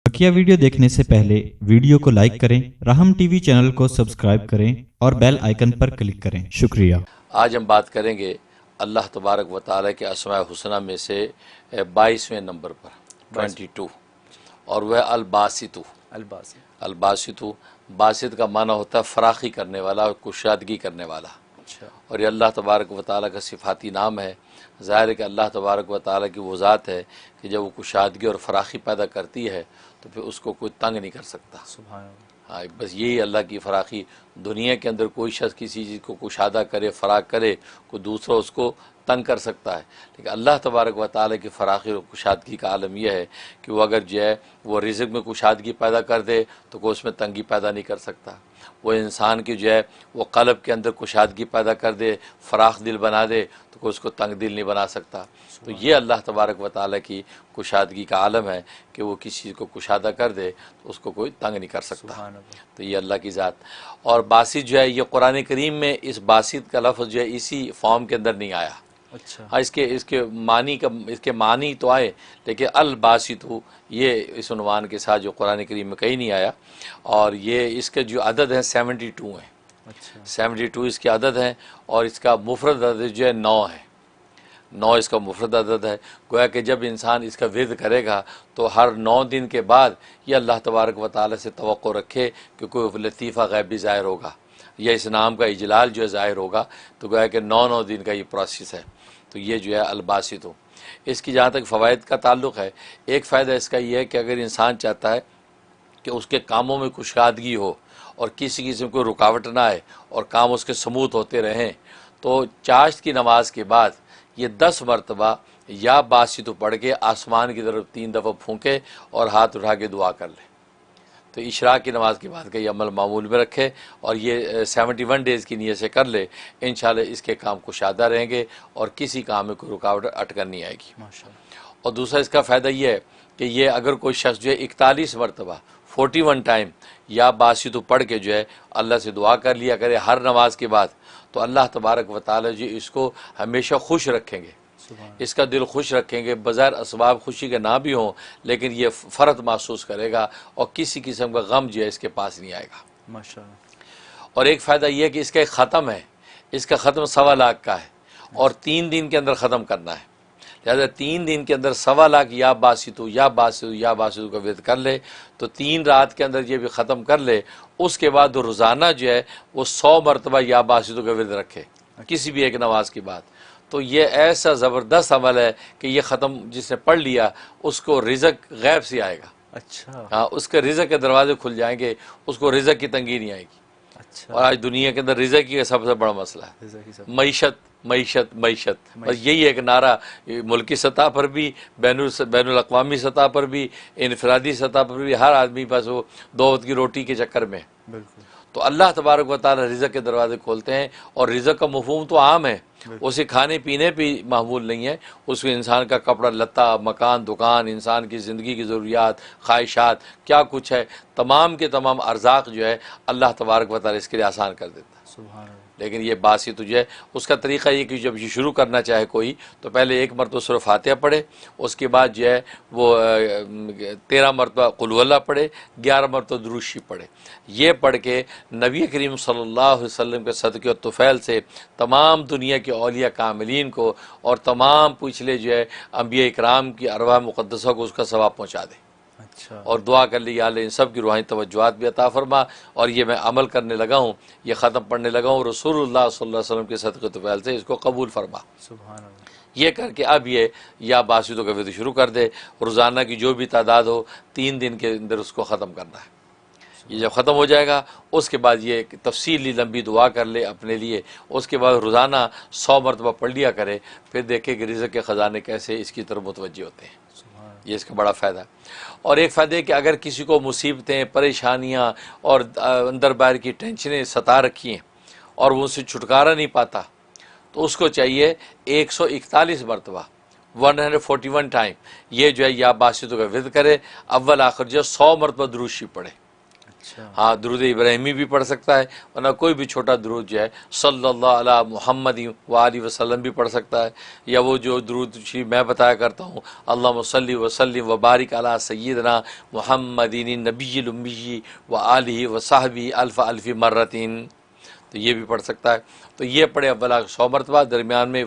बकिया video देखने से पहले वीडियो को लाइक करें, राहम टीवी चैनल को सब्सक्राइब करें और बेल आइकन पर क्लिक करें। शुक्रिया। आज हम बात करेंगे अल्लाह तबारक व तआला के अस्माए हुस्ना में से 22वें नंबर पर 22, और वह अल-बासितु। अल-बासितु, बासित का माना होता है फराखी करने वाला और कुशादगी करने वाला। और ये अल्लाह तबारक व तआला का सिफाती नाम है। ज़ाहिर है कि अल्लाह तबारक व तआला की वो ज़ात है कि जब वो कुशादगी और फराखी पैदा करती है तो फिर उसको कोई तंग नहीं कर सकता। हाँ, बस यही अल्लाह की फराखी। दुनिया के अंदर कोई शख्स किसी चीज़ को कुशादा करे, फ़राख करे, कोई दूसरा उसको तंग कर सकता है, लेकिन अल्लाह तबारक व तआला की फराखी और कुशादगी का आलम यह है कि वो अगर जो है वो रिज़्क़ में कुशादगी पैदा कर दे तो कोई उसमें तंगी पैदा नहीं कर सकता। वो इंसान की जो है वो क़ल्ब के अंदर कुशादगी पैदा कर दे, फ़राख दिल बना दे तो कोई उसको तंग दिल नहीं बना सकता। तो ये अल्लाह तबारक व तआला की कुशादगी का आलम है कि वो किसी चीज़ को कुशादा कर दे तो उसको कोई तंग नहीं कर सकता। तो ये अल्लाह की ज़ात। और बासित जो है ये कुरान करीम में इस बासित का लफ्ज़ जो है इसी फॉर्म के अंदर नहीं आया। अच्छा। हाँ, इसके मानी तो आए, लेकिन अल बासितु ये इस उन्वान के साथ जो कुरान करीम में कहीं नहीं आया। और ये इसके जो अदद हैं 72 हैं। अच्छा। 72 इसके अदद हैं और इसका मुफरद अदद जो है 9 है। 9 इसका मुफरद अदद है। गोया कि जब इंसान इसका विर्द करेगा तो हर 9 दिन के बाद ये अल्लाह तबारक व तआला से तवक्को रखे कि कोई लतीफ़ा गैबी ज़ाहिर होगा या इस नाम का इजलाल जो है ज़ाहिर होगा। तो गोया कि 9 दिन का ये प्रोसेस है। तो ये जो है अल-बासित हो। इसकी जहाँ तक फ़वाइद का ताल्लुक़ है, एक फ़ायदा इसका ये है कि अगर इंसान चाहता है कि उसके कामों में कुशादगी हो और किसी किस्म को रुकावट ना आए और काम उसके स्मूथ होते रहें, तो चाश्त की नमाज के बाद ये 10 मरतबा या बासित पढ़ के आसमान की तरफ 3 दफ़ा फूँके और हाथ उठा के दुआ कर ले। तो इशराक की नमाज के बाद का ये अमल मामूल में रखे और ये 71 डेज़ की नीयत से कर ले। इंशाल्लाह इसके काम कुशादा रहेंगे और किसी काम में कोई रुकावट अटकन नहीं आएगी माशाअल्लाह। और दूसरा इसका फ़ायदा ये है कि ये अगर कोई शख्स जो है 41 मरतबा 41 टाइम या बासित पढ़ के जो है अल्लाह से दुआ कर लिया करे हर नमाज के बाद, तो अल्लाह तबारक व तआला जो इसको हमेशा खुश रखेंगे, इसका दिल खुश रखेंगे। बज़ाहिर असबाब खुशी के ना भी हों, लेकिन ये फ़र्त महसूस करेगा और किसी किस्म का गम जो है इसके पास नहीं आएगा माशाअल्लाह। और एक फ़ायदा ये है कि इसका एक ख़त्म है, इसका ख़त्म 1.25 लाख का है और 3 दिन के अंदर ख़त्म करना है। लिहाजा 3 दिन के अंदर 1.25 लाख या बासितु का विर्द कर ले तो 3 रात के अंदर ये भी ख़त्म कर ले। उसके बाद रोज़ाना जो है वो 100 मरतबा या बासितु का विर्द रखे किसी भी एक नमाज के बाद। तो ये ऐसा ज़बरदस्त अमल है कि ये ख़त्म जिसने पढ़ लिया उसको रिज़्क़ गैब से आएगा। अच्छा। हाँ, उसके रिज़्क़ के दरवाजे खुल जाएंगे, उसको रिज़्क़ की तंगी नहीं आएगी। अच्छा। और आज दुनिया के अंदर रिज़्क़ ही सबसे बड़ा मसला है, मईशत मईशत मईशत। बस यही एक नारा मुल्की सतह पर भी, बैनुल अक़वामी सतह पर भी, इनफरादी सतह पर भी, हर आदमी पास वो 2 वक्त की रोटी के चक्कर में। बिल्कुल। तो अल्लाह तबारक व तआला रिज़्क़ के दरवाजे खोलते हैं और रिज़्क़ का मफ़हूम तो आम है, उसे खाने पीने पे मामूल नहीं है। उसमें इंसान का कपड़ा लत्ता, मकान, दुकान, इंसान की ज़िंदगी की ज़रूरियात, ख्वाहिशात, क्या कुछ है, तमाम के तमाम अर्ज़ाक़ जो है अल्लाह तबारक व तआला इसके लिए आसान कर देता है। सुभान अल्लाह। लेकिन ये बासी तुझे उसका तरीक़ा ये कि जब ये शुरू करना चाहे कोई तो पहले 1 मरतबा सूरह फातिहा पढ़े, उसके बाद जो है वो 13 मरतबा कुल हुवल्लाह पढ़े, 11 मरतबा दुरूद शरीफ पढ़े। ये पढ़ के नबी करीम सल्लल्लाहु अलैहि वसल्लम के सदक़े और तुफ़ैल से तमाम दुनिया के औलिया कामिलीन को और तमाम पिछले जो है अंबिया इकराम की अरवाह मुक़द्दसा को उसका सवाब पहुँचा दे। अच्छा। और दुआ कर ली, या अल्लाह इन सब की रूहानी तवज्जुहात भी अता फरमा। और ये मैं अमल करने लगा हूँ, ये ख़त्म पढ़ने लगा हूँ रसूलुल्लाह सल्लल्लाहु अलैहि वसल्लम के सदक़े तुफ़ैल से, इसको कबूल फरमा। सुभान अल्लाह। ये करके अब ये या बासितों का विर्द शुरू कर दे। रोज़ाना की जो भी तादाद हो 3 दिन के अंदर उसको ख़त्म करना है। ये जब ख़त्म हो जाएगा उसके बाद ये तफसीली लंबी दुआ कर ले अपने लिए। उसके बाद रोज़ाना 100 मरतबा पढ़ लिया करे, फिर देखे कि रिज़्क़ के ख़जाने कैसे इसकी तरफ मुतवज्जह होते हैं। ये इसका बड़ा फ़ायदा। और एक फ़ायदा है कि अगर किसी को मुसीबतें, परेशानियाँ और अंदर बाहर की टेंशनें सता रखी हैं और वो उससे छुटकारा नहीं पाता, तो उसको चाहिए 141 मरतबा 141 टाइम ये जो है या बासितों का विर्द करे। अव्वल आखिर जो 100 मरतबा दुरूद शरीफ पढ़े। अच्छा। हाँ, दुरूद इब्राहिमी भी पढ़ सकता है, वरना कोई भी छोटा दुरूद जो है सल्लल्लाहु अला मुहम्मद व आलिहि वसल्लम भी पढ़ सकता है, या वो जो दुरूद शरीफ मैं बताया करता हूँ, अल्लाहुम्मा सल्लि व सल्लिम व बारिक अला सय्यिदना मुहम्मदिन नबिय्यिल उम्मी व आलिहि व सहबी अल्फ अल्फी मर्रतीन, तो ये भी पढ़ सकता है। तो ये पढ़े अव्वला 100 मरतबा, दरमियान में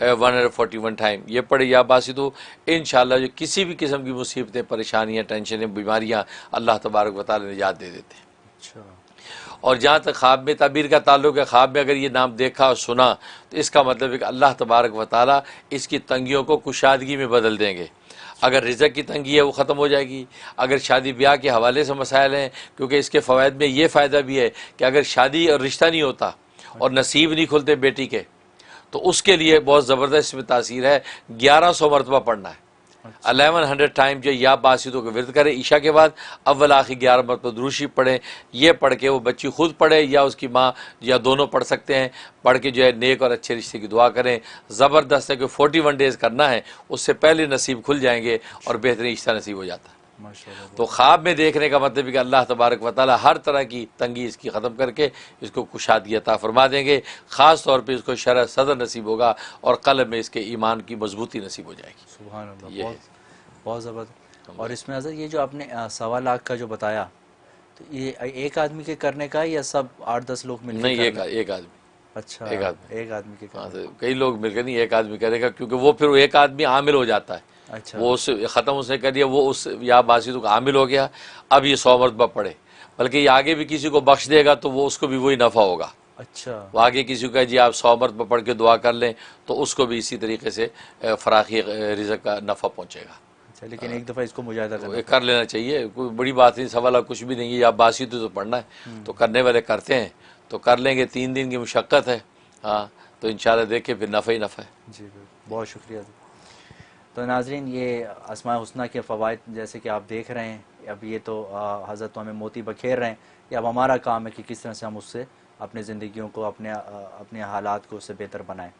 141 टाइम ये पढ़े या बासी, तो इंशाअल्लाह जो किसी भी किस्म की मुसीबतें, परेशानियाँ, टेंशनें, बीमारियाँ अल्लाह तबारक व तआला निजात दे देते हैं। अच्छा। और जहाँ तक ख्वाब में ताबीर का ताल्लुक है, ख्वाब में अगर ये नाम देखा और सुना तो इसका मतलब है कि अल्लाह तबारक व तआला इसकी तंगियों को कुशादगी में बदल देंगे। अगर रिज़्क़ की तंगी है वो ख़त्म हो जाएगी, अगर शादी ब्याह के हवाले से मसाइल हैं, क्योंकि इसके फ़वाइद में ये फ़ायदा भी है कि अगर शादी और रिश्ता नहीं होता और नसीब नहीं खुलते बेटी के, तो उसके लिए बहुत ज़बरदस्त इसमें तासीर है। 1100 मरतबा पढ़ना है, 1100 टाइम जो या बासितों को विरद करे, ईशा के बाद अव्वल आखिर 11 मरतबा दुरूशी पढ़ें। ये पढ़ के वो बच्ची खुद पढ़े या उसकी माँ या दोनों पढ़ सकते हैं, पढ़ के जो है नेक और अच्छे रिश्ते की दुआ करें। ज़बरदस्त है कि 41 डेज़ करना है, उससे पहले नसीब खुल जाएंगे और बेहतरीन रिश्ता नसीब हो जाता है। माशाल्लाह। तो ख्वाब में देखने का मतलब है कि अल्लाह तबारक व तआला हर तरह की तंगी इसकी ख़त्म करके इसको कुशादगी अता फरमा देंगे। ख़ास तौर पे इसको शरह सदर नसीब होगा और क़ल्ब में इसके ईमान की मजबूती नसीब हो जाएगी। सुभान अल्लाह, ये बहुत बहुत ज़बरदस्त। और इसमें हज़रत ये जो आपने 1.25 लाख का जो बताया, तो ये एक आदमी के करने का है या सब 8-10 लोग मिलकर नहीं, करने? एक आदमी। अच्छा, एक आदमी। एक आदमी के हाँ, करने। तो कई लोग मिलकर नहीं, एक आदमी करेगा, क्योंकि वो फिर वो एक आदमी आमिल हो जाता है। अच्छा। वो उस ख़त्म उसने कर दिया, वो उस या बासितों का आमिल हो गया, अब ये 100 मरतबा पढ़े, बल्कि ये आगे भी किसी को बख्श देगा तो वो उसको भी वही नफ़ा होगा। अच्छा। वो आगे किसी को कहे जी आप 100 मरतबा पढ़ के दुआ कर लें, तो उसको भी इसी तरीके से फराखी रिज़्क़ का नफ़ा पहुँचेगा। अच्छा, लेकिन एक दफ़ा इसको मुजाहिदा तो करना ये कर लेना चाहिए, कोई बड़ी बात नहीं, सवाल कुछ भी नहीं है। या बासी तो पढ़ना है, तो करने वाले करते हैं तो कर लेंगे। 3 दिन की मुशक्क़त है, हाँ, तो इंशाल्लाह देखें फिर नफ़ा ही नफ़ा है। जी बिल्कुल, बहुत शुक्रिया। तो नाज़रीन, ये अस्माए हुस्ना के फ़वाइद जैसे कि आप देख रहे हैं, अब ये तो हज़रत तो हमें मोती बखेर रहे हैं, ये अब हमारा काम है कि किस तरह से हम उससे अपने ज़िंदगियों को, अपने हालात को उससे बेहतर बनाएं।